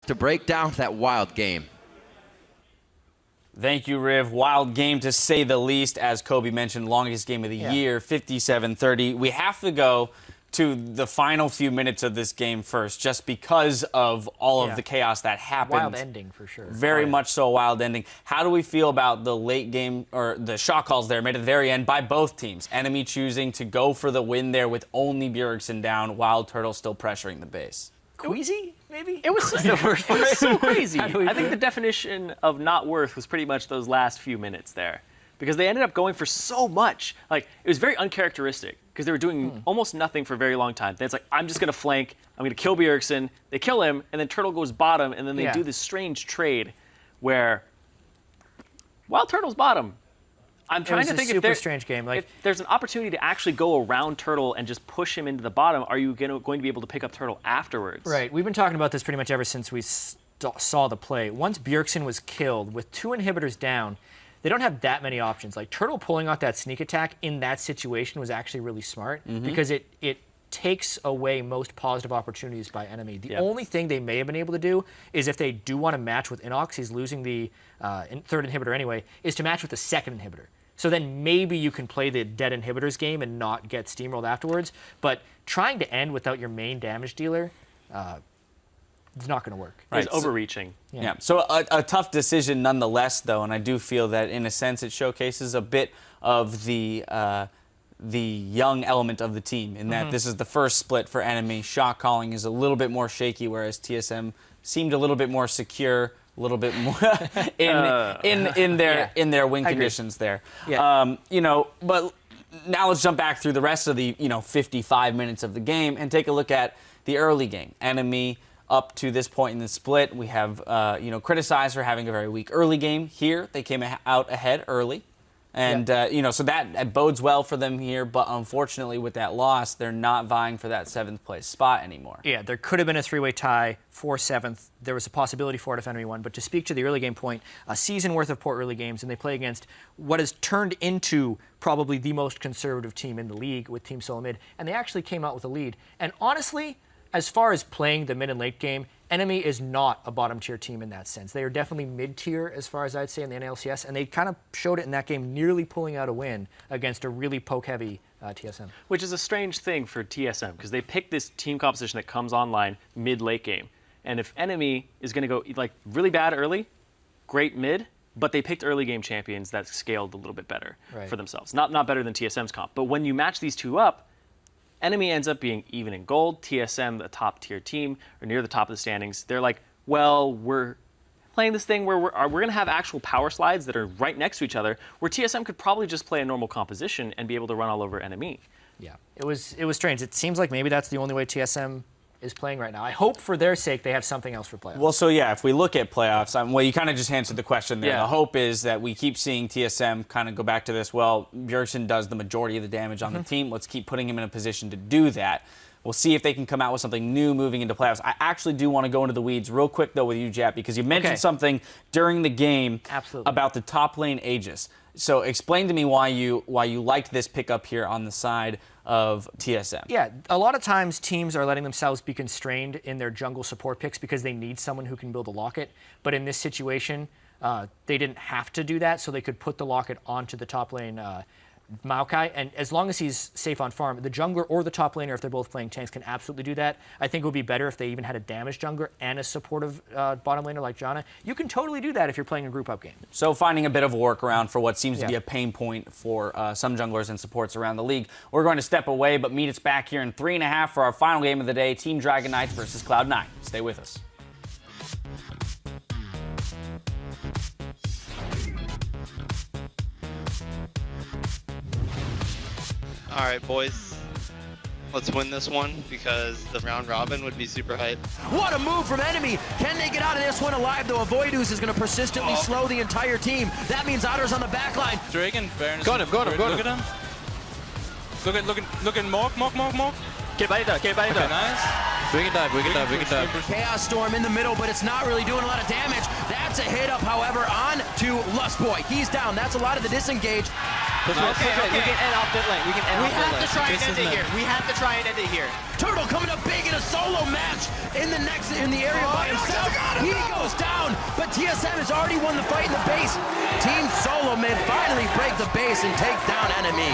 to break down that wild game. Thank you, Riv. Wild game to say the least. As Kobe mentioned, longest game of the year, 57-30. We have to go to the final few minutes of this game first, just because of all of the chaos that happened. Wild ending, for sure. Very much so a wild ending. How do we feel about the late game, or the shot calls there made at the very end by both teams? Enemy choosing to go for the win there with only Bjergsen down, while Turtle still pressuring the base. Queasy, maybe? It was so crazy. I think the definition of not worth was pretty much those last few minutes there. Because they ended up going for so much. Like, it was very uncharacteristic, because they were doing almost nothing for a very long time. Then it's like, I'm just going to flank, I'm going to kill Bjergsen. They kill him, and then Turtle goes bottom, and then they do this strange trade where, while Turtle's bottom, I'm trying to think if strange game. Like, if there's an opportunity to actually go around Turtle and just push him into the bottom, are you going to be able to pick up Turtle afterwards? Right. We've been talking about this pretty much ever since we saw the play. Once Bjergsen was killed, with 2 inhibitors down, they don't have that many options. Like, Turtle pulling out that sneak attack in that situation was actually really smart, because it takes away most positive opportunities by enemy. The only thing they may have been able to do is, if they do want to match with Inox, he's losing the 3rd inhibitor anyway, is to match with the 2nd inhibitor. So then maybe you can play the dead inhibitors game and not get steamrolled afterwards. But trying to end without your main damage dealer, it's not going to work. Right. It's overreaching. Yeah. So a tough decision nonetheless, though, and I do feel that in a sense it showcases a bit of the young element of the team, in that this is the first split for enemy. Shot calling is a little bit more shaky, whereas TSM seemed a little bit more secure, a little bit more in their win conditions there. Yeah. You know, but now let's jump back through the rest of the 55 minutes of the game and take a look at the early game. Enemy, up to this point in the split, we have criticized for having a very weak early game. Here, they came out ahead early, and so that bodes well for them here. But unfortunately, with that loss, they're not vying for that 7th place spot anymore. Yeah, there could have been a 3-way tie for 7th. There was a possibility for it if enemy won. But to speak to the early game point, a season worth of poor early games, and they play against what has turned into probably the most conservative team in the league with Team Solo Mid, and they actually came out with a lead. And honestly, as far as playing the mid and late game, enemy is not a bottom-tier team in that sense. They are definitely mid-tier, as far as I'd say, in the NA LCS, and they kind of showed it in that game, nearly pulling out a win against a really poke-heavy TSM. Which is a strange thing for TSM, because they pick this team composition that comes online mid-late game. And if enemy is going to go like really bad early, great mid, but they picked early game champions that scaled a little bit better for themselves. Not better than TSM's comp, but when you match these two up, enemy ends up being even in gold. TSM, the top-tier team, or near the top of the standings, they're like, well, we're playing this thing where we're going to have actual power slides that are right next to each other, where TSM could probably just play a normal composition and be able to run all over enemy. Yeah, it was strange. It seems like maybe that's the only way TSM is playing right now. I hope for their sake they have something else for playoffs. Well, so yeah, if we look at playoffs, well, you kind of just answered the question there. Yeah. The hope is that we keep seeing TSM kind of go back to this, well, Bjergsen does the majority of the damage on the team. Let's keep putting him in a position to do that. We'll see if they can come out with something new moving into playoffs. I actually do want to go into the weeds real quick, though, with you, Jap, because you mentioned something during the game about the top lane Aegis. So explain to me why you liked this pickup here on the side of TSM. Yeah, a lot of times teams are letting themselves be constrained in their jungle support picks because they need someone who can build a locket. But in this situation, they didn't have to do that, so they could put the locket onto the top lane Maokai, and as long as he's safe on farm, the jungler or the top laner, if they're both playing tanks, can absolutely do that. I think it would be better if they even had a damaged jungler and a supportive bottom laner like Janna. You can totally do that if you're playing a group up game. So finding a bit of a workaround for what seems to be a pain point for some junglers and supports around the league. We're going to step away, but meet us back here in 3.5 for our final game of the day, Team Dragon Knights versus Cloud9. Stay with us. All right, boys, let's win this one because the round robin would be super hype. What a move from enemy. Can they get out of this one alive, though? A VODS is going to persistently slow the entire team. That means Otter's on the back line. Dragon, Baron. Got him. Look at him. Look at Morg. Get by that, Okay, nice. We can dive. Chaos Storm in the middle, but it's not really doing a lot of damage. That's a hit up, however, on to Lustboy. He's down. That's a lot of the disengage. Okay, we can end off mid lane. We can end off mid lane. We have to try and end it here. We have to try and end it here. Turtle coming up big in a solo match in the area by himself. He goes down, but TSM has already won the fight in the base. Team Solo Mid finally break the base and take down enemy.